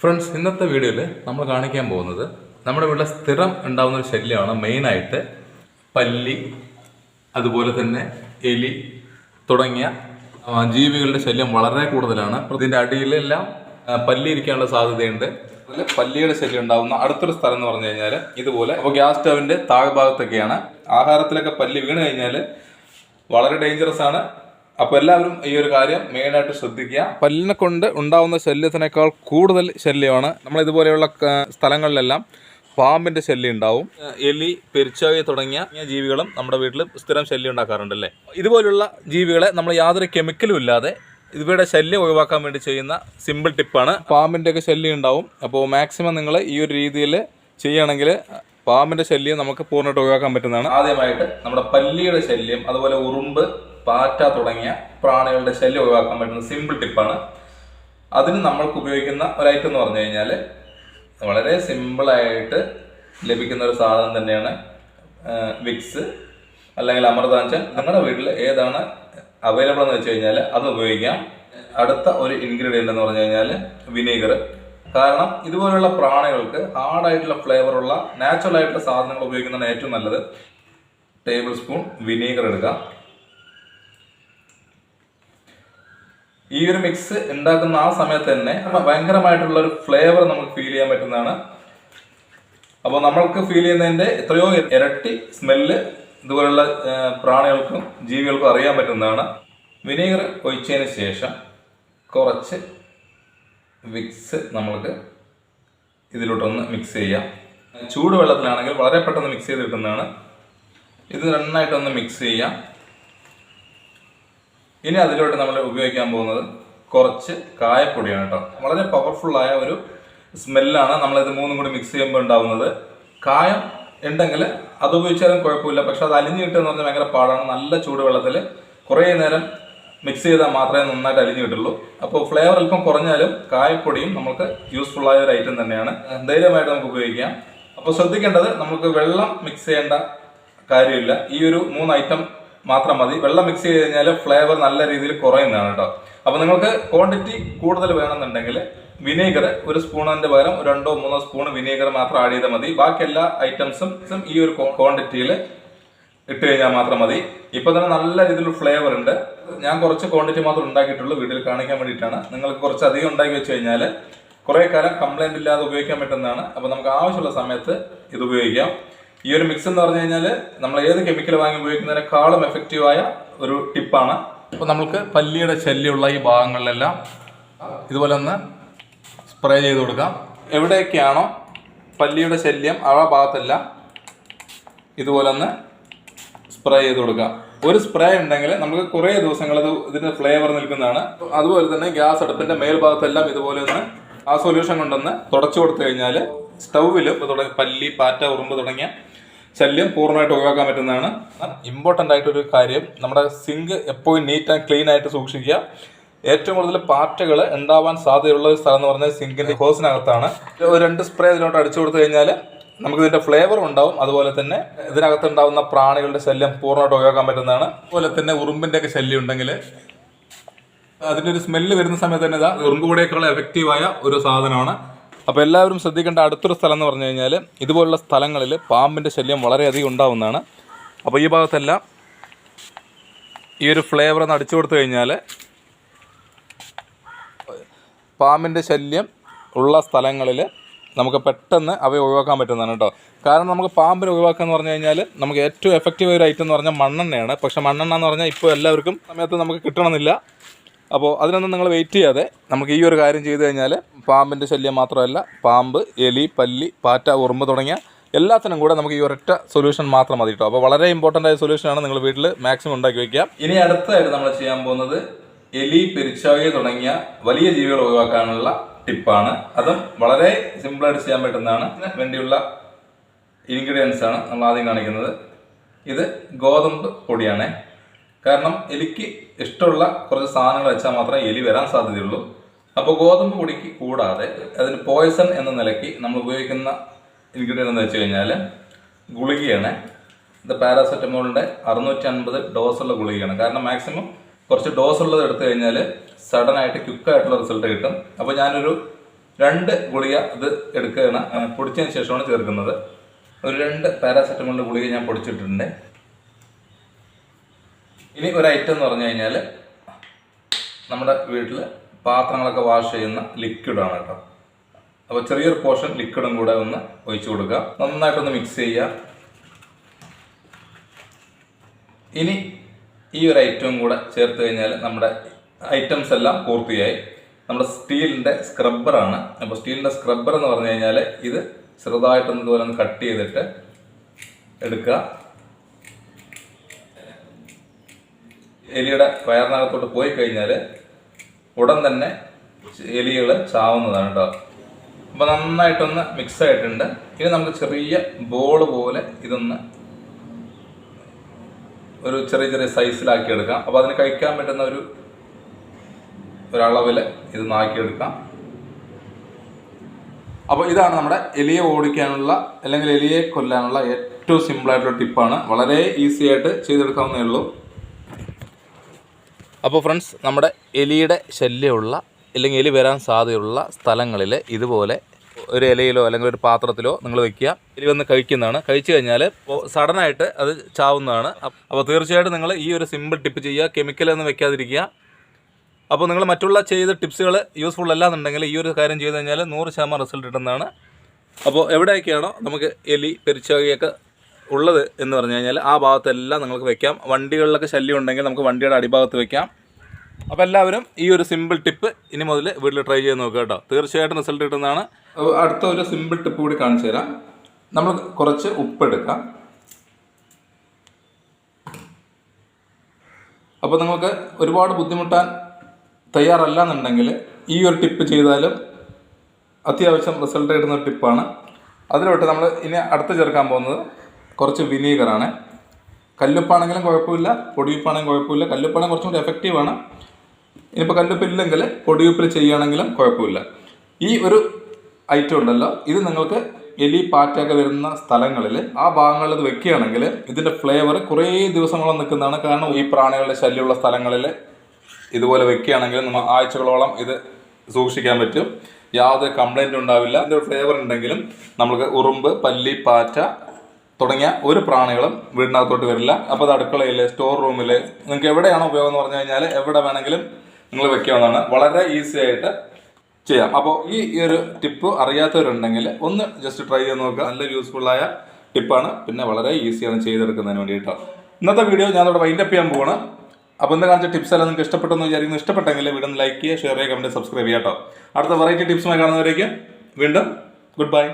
Friends, ഇന്നത്തെ വീഡിയോയിൽ നമ്മൾ കാണിക്കാൻ പോകുന്നത് നമ്മുടെ വീട്ടിൽ സ്ഥിരം ഉണ്ടാകുന്ന ഒരു ശല്യമാണ്. മെയിനായിട്ട് പല്ലി, അതുപോലെ തന്നെ എലി തുടങ്ങിയ ജീവികളുടെ ശല്യം വളരെ കൂടുതലാണ്. ഇതിൻ്റെ അടിയിലെല്ലാം പല്ലി ഇരിക്കാനുള്ള സാധ്യതയുണ്ട്. അതിൽ പല്ലിയുടെ ശല്യം ഉണ്ടാകുന്ന അടുത്തൊരു സ്ഥലം എന്ന് പറഞ്ഞു കഴിഞ്ഞാൽ ഇതുപോലെ ഗ്യാസ് സ്റ്റവിൻ്റെ താഴ്ഭാഗത്തൊക്കെയാണ്. ആഹാരത്തിലൊക്കെ പല്ലി വീണ് കഴിഞ്ഞാൽ വളരെ ഡേഞ്ചറസ് ആണ്. അപ്പോൾ എല്ലാവരും ഈ ഒരു കാര്യം മെയിനായിട്ട് ശ്രദ്ധിക്കുക. പല്ലിനെ കൊണ്ട് ഉണ്ടാവുന്ന ശല്യത്തിനേക്കാൾ കൂടുതൽ ശല്യമാണ് നമ്മൾ ഇതുപോലെയുള്ള സ്ഥലങ്ങളിലെല്ലാം പാമ്പിന്റെ ശല്യം ഉണ്ടാവും. എലി, പെരിച്ചാഴി തുടങ്ങിയ ജീവികളും നമ്മുടെ വീട്ടിൽ സ്ഥിരം ശല്യം ഉണ്ടാക്കാറുണ്ടല്ലേ. ഇതുപോലുള്ള ജീവികളെ നമ്മൾ യാതൊരു കെമിക്കലും ഇല്ലാതെ ഇവയുടെ ശല്യം ഒഴിവാക്കാൻ വേണ്ടി ചെയ്യുന്ന സിമ്പിൾ ടിപ്പാണ്. പാമ്പിൻ്റെയൊക്കെ ശല്യം ഉണ്ടാവും. അപ്പോൾ മാക്സിമം നിങ്ങൾ ഈ ഒരു രീതിയിൽ ചെയ്യുകയാണെങ്കിൽ പാമ്പിന്റെ ശല്യം നമുക്ക് പൂർണ്ണമായിട്ട് ഒഴിവാക്കാൻ പറ്റുന്നതാണ്. ആദ്യമായിട്ട് നമ്മുടെ പല്ലിയുടെ ശല്യം, അതുപോലെ ഉറുമ്പ്, പാറ്റ തുടങ്ങിയ പ്രാണികളുടെ ശല്യം ഒഴിവാക്കാൻ പറ്റുന്ന സിമ്പിൾ ടിപ്പാണ്. അതിന് നമ്മൾക്ക് ഉപയോഗിക്കുന്ന ഒരു ഐറ്റം എന്ന് പറഞ്ഞു കഴിഞ്ഞാൽ വളരെ സിമ്പിളായിട്ട് ലഭിക്കുന്ന ഒരു സാധനം തന്നെയാണ് വിക്സ് അല്ലെങ്കിൽ അമൃതാഞ്ചൻ. നിങ്ങളുടെ വീട്ടിൽ ഏതാണ് അവൈലബിൾ എന്ന് വെച്ച് കഴിഞ്ഞാൽ അത് ഉപയോഗിക്കാം. അടുത്ത ഒരു ഇൻഗ്രീഡിയൻ്റ് എന്ന് പറഞ്ഞു കഴിഞ്ഞാൽ വിനീഗർ. കാരണം ഇതുപോലുള്ള പ്രാണികൾക്ക് ഹാർഡായിട്ടുള്ള ഫ്ലേവറുള്ള നാച്ചുറൽ ആയിട്ടുള്ള സാധനങ്ങൾ ഉപയോഗിക്കുന്നതാണ് ഏറ്റവും നല്ലത്. ടേബിൾ സ്പൂൺ വിനീഗർ എടുക്കുക. ഈ ഒരു മിക്സ് ഉണ്ടാക്കുന്ന ആ സമയത്ത് തന്നെ ഭയങ്കരമായിട്ടുള്ള ഒരു ഫ്ലേവർ നമുക്ക് ഫീൽ ചെയ്യാൻ പറ്റുന്നതാണ്. അപ്പോൾ നമ്മൾക്ക് ഫീൽ ചെയ്യുന്നതിൻ്റെ എത്രയോ ഇരട്ടി സ്മെല്ല് ഇതുപോലുള്ള പ്രാണികൾക്കും ജീവികൾക്കും അറിയാൻ പറ്റുന്നതാണ്. വിനീഗർ ഒഴിച്ചതിന് ശേഷം കുറച്ച് വിക്സ് നമ്മൾക്ക് ഇതിലോട്ടൊന്ന് മിക്സ് ചെയ്യാം. ചൂടുവെള്ളത്തിലാണെങ്കിൽ വളരെ പെട്ടെന്ന് മിക്സ് ചെയ്ത് കിട്ടുന്നതാണ്. ഇത് നന്നായിട്ടൊന്ന് മിക്സ് ചെയ്യാം. ഇനി അതിലോട്ട് നമ്മൾ ഉപയോഗിക്കാൻ പോകുന്നത് കുറച്ച് കായപ്പൊടിയാണ് കേട്ടോ. വളരെ പവർഫുള്ളായ ഒരു സ്മെല്ലാണ് നമ്മളിത് മൂന്നും കൂടി മിക്സ് ചെയ്യുമ്പോൾ ഉണ്ടാകുന്നത്. കായം ഉണ്ടെങ്കിൽ അത് ഉപയോഗിച്ചാലും കുഴപ്പമില്ല, പക്ഷെ അത് അലിഞ്ഞു കിട്ടുക എന്ന് പറഞ്ഞാൽ ഭയങ്കര പാടാണ്. നല്ല ചൂടുവെള്ളത്തിൽ കുറേ നേരം മിക്സ് ചെയ്താൽ മാത്രമേ നന്നായിട്ട് അലിഞ്ഞു കിട്ടുള്ളൂ. അപ്പോൾ ഫ്ലേവർ അല്പം കുറഞ്ഞാലും കായപ്പൊടിയും നമുക്ക് യൂസ്ഫുള്ളായ ഒരു ഐറ്റം തന്നെയാണ്. ധൈര്യമായിട്ട് നമുക്ക് ഉപയോഗിക്കാം. അപ്പോൾ ശ്രദ്ധിക്കേണ്ടത്, നമുക്ക് വെള്ളം മിക്സ് ചെയ്യേണ്ട കാര്യമില്ല. ഈ ഒരു 3 ഐറ്റം മാത്രം മതി. വെള്ളം മിക്സ് ചെയ്ത് കഴിഞ്ഞാൽ ഫ്ലേവർ നല്ല രീതിയിൽ കുറയുന്നതാണ് കേട്ടോ. അപ്പോൾ നിങ്ങൾക്ക് ക്വാണ്ടിറ്റി കൂടുതൽ വേണമെന്നുണ്ടെങ്കിൽ വിനീഗർ ഒരു സ്പൂണിന്റെ പകരം 2-3 സ്പൂൺ വിനീഗർ മാത്രം ആഡ് ചെയ്താൽ മതി. ബാക്കി എല്ലാ ഐറ്റംസും ഈ ഒരു ക്വാണ്ടിറ്റിയിൽ ഇട്ട് കഴിഞ്ഞാൽ മാത്രം മതി. ഇപ്പൊ തന്നെ നല്ല രീതിയിൽ ഫ്ലേവർ ഉണ്ട്. ഞാൻ കുറച്ച് ക്വാണ്ടിറ്റി മാത്രം ഉണ്ടാക്കിയിട്ടുള്ളൂ, വീട്ടിൽ കാണിക്കാൻ വേണ്ടിയിട്ടാണ്. നിങ്ങൾക്ക് കുറച്ച് അധികം ഉണ്ടാക്കി വെച്ച് കഴിഞ്ഞാൽ കുറേ കാലം കംപ്ലൈന്റ് ഇല്ലാതെ ഉപയോഗിക്കാൻ പറ്റുന്നതാണ്. അപ്പോൾ നമുക്ക് ആവശ്യമുള്ള സമയത്ത് ഇത് ഉപയോഗിക്കാം. ഈ ഒരു മിക്സ് എന്ന് പറഞ്ഞു കഴിഞ്ഞാൽ നമ്മൾ ഏത് കെമിക്കൽ വാങ്ങി ഉപയോഗിക്കുന്നതിനേക്കാളും എഫക്റ്റീവായ ഒരു ടിപ്പാണ്. അപ്പോൾ നമുക്ക് പല്ലിയുടെ ശല്യമുള്ള ഈ ഭാഗങ്ങളിലെല്ലാം ഇതുപോലെ ഒന്ന് സ്പ്രേ ചെയ്ത് കൊടുക്കാം. എവിടെയൊക്കെയാണോ പല്ലിയുടെ ശല്യം ആ ഭാഗത്തെല്ലാം ഇതുപോലെ ഒന്ന് സ്പ്രേ ചെയ്ത് കൊടുക്കാം. ഒരു സ്പ്രേ ഉണ്ടെങ്കിൽ നമുക്ക് കുറേ ദിവസങ്ങൾ ഇതിൻ്റെ ഫ്ലേവർ നിൽക്കുന്നതാണ്. അതുപോലെ തന്നെ ഗ്യാസ് അടുപ്പിൻ്റെ മേൽഭാഗത്തെല്ലാം ഇതുപോലെ ഒന്ന് ആ സൊല്യൂഷൻ കൊണ്ടൊന്ന് തുടച്ചു കൊടുത്തു കഴിഞ്ഞാൽ സ്റ്റൗവിലും പല്ലി, പാറ്റ, ഉറുമ്പ് തുടങ്ങിയ ശല്യം പൂർണ്ണമായിട്ട് ഒഴിവാക്കാൻ പറ്റുന്നതാണ്. ഇമ്പോർട്ടൻ്റ് ആയിട്ടൊരു കാര്യം, നമ്മുടെ സിങ്ക് എപ്പോഴും നീറ്റ് ആൻഡ് ക്ലീൻ ആയിട്ട് സൂക്ഷിക്കുക. ഏറ്റവും കൂടുതൽ പാറ്റകൾ ഉണ്ടാവാൻ സാധ്യതയുള്ള ഒരു സ്ഥലം എന്ന് പറഞ്ഞാൽ സിങ്കിൻ്റെ ഹോസിനകത്താണ്. ഒരു 2 സ്പ്രേ ഇതിലോട്ട് അടിച്ചു കൊടുത്തു കഴിഞ്ഞാൽ നമുക്ക് ഇതിൻ്റെ ഫ്ലേവർ ഉണ്ടാവും. അതുപോലെ തന്നെ ഇതിനകത്തുണ്ടാവുന്ന പ്രാണികളുടെ ശല്യം പൂർണ്ണമായിട്ട് ഒഴിവാക്കാൻ പറ്റുന്നതാണ്. അതുപോലെ തന്നെ ഉറുമ്പിൻ്റെ ഒക്കെ ശല്യം ഉണ്ടെങ്കിൽ അതിൻ്റെ ഒരു സ്മെല്ല് വരുന്ന സമയത്ത് തന്നെ ഉറുമ്പ് കൂടെയൊക്കെയുള്ള എഫക്റ്റീവായ ഒരു സാധനമാണ്. അപ്പോൾ എല്ലാവരും ശ്രദ്ധിക്കേണ്ട അടുത്തൊരു സ്ഥലം എന്ന് പറഞ്ഞു കഴിഞ്ഞാൽ ഇതുപോലുള്ള സ്ഥലങ്ങളിൽ പാമ്പിൻ്റെ ശല്യം വളരെയധികം ഉണ്ടാവുന്നതാണ്. അപ്പോൾ ഈ ഭാഗത്തെല്ലാം ഈ ഒരു ഫ്ലേവർ ഒന്ന് അടിച്ചു കൊടുത്തു കഴിഞ്ഞാൽ പാമ്പിൻ്റെ ശല്യം ഉള്ള സ്ഥലങ്ങളിൽ നമുക്ക് പെട്ടെന്ന് അവയെ ഒഴിവാക്കാൻ പറ്റുന്നതാണ് കേട്ടോ. കാരണം നമുക്ക് പാമ്പിനെ ഒഴിവാക്കുക എന്ന് പറഞ്ഞു കഴിഞ്ഞാൽ നമുക്ക് ഏറ്റവും എഫക്റ്റീവ് ഒരു ഐറ്റം എന്ന് പറഞ്ഞാൽ മണ്ണെണ്ണയാണ്. പക്ഷേ മണ്ണെണ്ണ എന്ന് പറഞ്ഞാൽ ഇപ്പോൾ എല്ലാവർക്കും സമയത്ത് നമുക്ക് കിട്ടണമെന്നില്ല. അപ്പോൾ അതിനൊന്നും നിങ്ങൾ വെയിറ്റ് ചെയ്യാതെ നമുക്ക് ഈ ഒരു കാര്യം ചെയ്തു കഴിഞ്ഞാൽ പാമ്പിൻ്റെ ശല്യം മാത്രമല്ല, പാമ്പ്, എലി, പല്ലി, പാറ്റ, ഉറുമ്പ് തുടങ്ങിയ എല്ലാത്തിനും കൂടെ നമുക്ക് ഈ ഒരൊറ്റ സൊല്യൂഷൻ മാത്രം മതി കേട്ടോ. അപ്പോൾ വളരെ ഇമ്പോർട്ടൻ്റ് ആയ സൊല്യൂഷനാണ്. നിങ്ങൾ വീട്ടിൽ മാക്സിമം ഉണ്ടാക്കി വയ്ക്കുക. ഇനി അടുത്തായിട്ട് നമ്മൾ ചെയ്യാൻ പോകുന്നത് എലി, പെരിച്ചാഴി തുടങ്ങിയ വലിയ ജീവികൾ ഒഴിവാക്കാനുള്ള ടിപ്പാണ്. അതും വളരെ സിമ്പിളായിട്ട് ചെയ്യാൻ പറ്റുന്നതാണ്. വേണ്ടിയുള്ള ഇൻഗ്രീഡിയൻസ് ആണ് നമ്മൾ ആദ്യം കാണിക്കുന്നത്. ഇത് ഗോതമ്പ് പൊടിയാണ്. കാരണം എലിക്ക് ഇഷ്ടമുള്ള കുറച്ച് സാധനങ്ങൾ വെച്ചാൽ മാത്രമേ എലി വരാൻ സാധ്യതയുള്ളൂ. അപ്പോൾ ഗോതമ്പ് പൊടിക്ക് കൂടാതെ അതിന് പോയ്സൺ എന്ന നിലയ്ക്ക് നമ്മൾ ഉപയോഗിക്കുന്ന ഇൻഗ്രീഡിയൻ്റ് എന്ന് വെച്ച് കഴിഞ്ഞാൽ ഗുളികയാണ്. ഇത് പാരാസെറ്റമോളിൻ്റെ 650 ഡോസുള്ള ഗുളികയാണ്. കാരണം മാക്സിമം കുറച്ച് ഡോസ് ഉള്ളത് എടുത്തു കഴിഞ്ഞാൽ സഡൻ ആയിട്ട് ക്വിക്കായിട്ടുള്ള റിസൾട്ട് കിട്ടും. അപ്പോൾ ഞാനൊരു 2 ഗുളിക ഇത് എടുക്കുകയാണ്, പൊടിച്ചതിന് ശേഷമാണ് ചേർക്കുന്നത്. ഒരു 2 പാരാസെറ്റമോളിൻ്റെ ഗുളിക ഞാൻ പൊടിച്ചിട്ടുണ്ട്. ഇനി ഒരു ഐറ്റം എന്ന് പറഞ്ഞു കഴിഞ്ഞാൽ നമ്മുടെ വീട്ടിൽ പാത്രങ്ങളൊക്കെ വാഷ് ചെയ്യുന്ന ലിക്വിഡാണ് കേട്ടോ. അപ്പോൾ ചെറിയൊരു പോർഷൻ ലിക്വിഡും കൂടെ ഒന്ന് ഒഴിച്ചു കൊടുക്കുക, നന്നായിട്ടൊന്ന് മിക്സ് ചെയ്യുക. ഇനി ഈ ഒരു ഐറ്റവും കൂടെ ചേർത്ത് കഴിഞ്ഞാൽ നമ്മുടെ ഐറ്റംസ് എല്ലാം പൂർത്തിയായി. നമ്മുടെ സ്റ്റീലിൻ്റെ സ്ക്രബ്ബറാണ്. അപ്പോൾ സ്റ്റീലിൻ്റെ സ്ക്രബ്ബർ എന്ന് പറഞ്ഞു കഴിഞ്ഞാൽ ഇത് ചെറുതായിട്ടൊന്ന് ഇതുപോലെ ഒന്ന് കട്ട് ചെയ്തിട്ട് എടുക്കുക. എലിയുടെ വയറിനകത്തോട്ട് പോയി കഴിഞ്ഞാൽ ഉടൻ തന്നെ എലികൾ ചാവുന്നതാണ് കേട്ടോ. അപ്പോൾ നന്നായിട്ടൊന്ന് മിക്സ് ആയിട്ടുണ്ട്. ഇനി നമുക്ക് ചെറിയ ബോൾ പോലെ ഇതൊന്ന് ഒരു ചെറിയ ചെറിയ സൈസിലാക്കി എടുക്കാം. അപ്പോൾ അതിന് കഴിക്കാൻ പറ്റുന്ന ഒരളവിൽ ഇത് നാക്കിയെടുക്കാം. അപ്പോൾ ഇതാണ് നമ്മുടെ എലിയെ ഓടിക്കാനുള്ള അല്ലെങ്കിൽ എലിയെ കൊല്ലാനുള്ള ഏറ്റവും സിമ്പിളായിട്ടുള്ള ടിപ്പാണ്. വളരെ ഈസി ആയിട്ട് ചെയ്തെടുക്കാവുന്നേ ഉള്ളൂ. അപ്പോൾ ഫ്രണ്ട്സ്, നമ്മുടെ എലിയുടെ ശല്യമുള്ള അല്ലെങ്കിൽ എലി വരാൻ സാധ്യതയുള്ള സ്ഥലങ്ങളിൽ ഇതുപോലെ ഒരു ഇലയിലോ അല്ലെങ്കിൽ ഒരു പാത്രത്തിലോ നിങ്ങൾ വെക്കുക. എലി വന്ന് കഴിക്കുന്നതാണ്. കഴിച്ചു കഴിഞ്ഞാൽ സഡനായിട്ട് അത് ചാവുന്നതാണ്. അപ്പോൾ തീർച്ചയായിട്ടും നിങ്ങൾ ഈ ഒരു സിമ്പിൾ ടിപ്പ് ചെയ്യുക, കെമിക്കലൊന്നും വെക്കാതിരിക്കുക. അപ്പോൾ നിങ്ങൾ മറ്റുള്ള ചെയ്ത ടിപ്സുകൾ യൂസ്ഫുൾ അല്ലാന്നുണ്ടെങ്കിൽ ഈ ഒരു കാര്യം ചെയ്ത് കഴിഞ്ഞാൽ 100% റിസൾട്ട് കിട്ടുന്നതാണ്. അപ്പോൾ എവിടെയൊക്കെയാണോ നമുക്ക് എലി പെരിച്ചാഴിയൊക്കെ ഉള്ളത് എന്ന് പറഞ്ഞു കഴിഞ്ഞാൽ ആ ഭാഗത്തെല്ലാം നിങ്ങൾക്ക് വെക്കാം. വണ്ടികളിലൊക്കെ ശല്യം ഉണ്ടെങ്കിൽ നമുക്ക് വണ്ടിയുടെ അടിഭാഗത്ത് വെക്കാം. അപ്പോൾ എല്ലാവരും ഈ ഒരു സിമ്പിൾ ടിപ്പ് ഇനി മുതൽ വീട്ടിൽ ട്രൈ ചെയ്ത് നോക്കുക കേട്ടോ. തീർച്ചയായിട്ടും റിസൾട്ട് കിട്ടുന്നതാണ്. അടുത്ത ഒരു സിമ്പിൾ ടിപ്പ് കൂടി കാണിച്ചു തരാം. നമ്മൾ കുറച്ച് ഉപ്പെടുക്കാം. അപ്പോൾ നിങ്ങൾക്ക് ഒരുപാട് ബുദ്ധിമുട്ടാൻ തയ്യാറല്ല എന്നുണ്ടെങ്കിൽ ഈ ഒരു ടിപ്പ് ചെയ്താലും അത്യാവശ്യം റിസൾട്ട് കിട്ടുന്ന ഒരു ടിപ്പാണ്. അതിലോട്ട് നമ്മൾ ഇനി അടുത്ത് ചേർക്കാൻ പോകുന്നത് കുറച്ച് വിനീഗറാണ്. കല്ലുപ്പാണെങ്കിലും കുഴപ്പമില്ല, പൊടിയുപ്പാണെങ്കിലും കുഴപ്പമില്ല. കല്ലുപ്പാണെങ്കിൽ കുറച്ചും കൂടി എഫക്റ്റീവാണ്. ഇനിയിപ്പോൾ കല്ലുപ്പില്ലെങ്കിൽ പൊടിയുപ്പിൽ ചെയ്യുകയാണെങ്കിലും കുഴപ്പമില്ല. ഈ ഒരു ഐറ്റം ഉണ്ടല്ലോ, ഇത് നിങ്ങൾക്ക് എലി പാറ്റയൊക്കെ വരുന്ന സ്ഥലങ്ങളിൽ ആ ഭാഗങ്ങളിൽ ഇത് വെക്കുകയാണെങ്കിൽ ഇതിൻ്റെ ഫ്ലേവർ കുറേ ദിവസങ്ങളോളം നിൽക്കുന്നതാണ്. കാരണം ഈ പ്രാണികളുടെ ശല്യമുള്ള സ്ഥലങ്ങളിൽ ഇതുപോലെ വെക്കുകയാണെങ്കിൽ നമ്മൾ ആഴ്ചകളോളം ഇത് സൂക്ഷിക്കാൻ പറ്റും. യാതൊരു കംപ്ലൈൻറ്റും ഉണ്ടാവില്ല. ഇതിൻ്റെ ഫ്ലേവർ ഉണ്ടെങ്കിലും നമുക്ക് ഉറുമ്പ്, പല്ലി, പാറ്റ തുടങ്ങിയ ഒരു പ്രാണികളും വീടിനകത്തോട്ട് വരില്ല. അപ്പോൾ അത് അടുക്കളയിൽ, സ്റ്റോർ റൂമിൽ, നിങ്ങൾക്ക് എവിടെയാണോ ഉപയോഗം എന്ന് പറഞ്ഞു കഴിഞ്ഞാൽ എവിടെ വേണമെങ്കിലും നിങ്ങൾ വെക്കാവുന്നതാണ്. വളരെ ഈസി ആയിട്ട് ചെയ്യാം. അപ്പോൾ ഈ ഒരു ടിപ്പ് അറിയാത്തവരുണ്ടെങ്കിൽ ഒന്ന് ജസ്റ്റ് ട്രൈ ചെയ്ത് നോക്കുക. നല്ല യൂസ്ഫുള്ളായ ടിപ്പാണ്. പിന്നെ വളരെ ഈസിയാണ് ചെയ്തെടുക്കുന്നതിന് വേണ്ടിയിട്ടാണ്. ഇന്നത്തെ വീഡിയോ ഞാൻ അവിടെ വൈൻഡപ്പ് ചെയ്യാൻ പോവാണ്. അപ്പോൾ ഇന്ന് കാണിച്ച ടിപ്സ് എല്ലാം നിങ്ങൾക്ക് ഇഷ്ടപ്പെട്ടെന്ന് വിചാരിക്കുന്നു. ഇഷ്ടപ്പെട്ടെങ്കിൽ വീഡിയോ ലൈക്ക് ചെയ്യുക, ഷെയർ ചെയ്യുക, കമൻറ്റ്, സബ്സ്ക്രൈബ് ചെയ്യാം കേട്ടോ. അടുത്ത വെറൈറ്റി ടിപ്സുമായി കാണുന്നവരേക്ക് വീണ്ടും ഗുഡ് ബൈ.